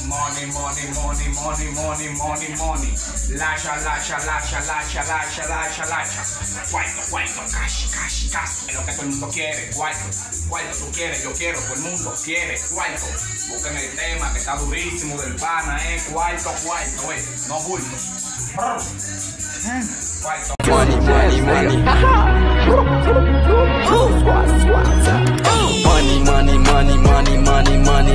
Money, money, money, money, money, money, money. Lacha, lacha, lacha, lacha, lacha, lacha, lacha. Cuarto, cuarto, cash, cash, cash. Es lo que todo el mundo quiere. Cuarto, cuarto, tú quieres, yo quiero, todo el mundo quiere. Cuarto. Busquen el tema que está durísimo del pana, cuarto, cuarto, no bultos. Cuarto. Money, money, money. Money, money, money, money, money, money.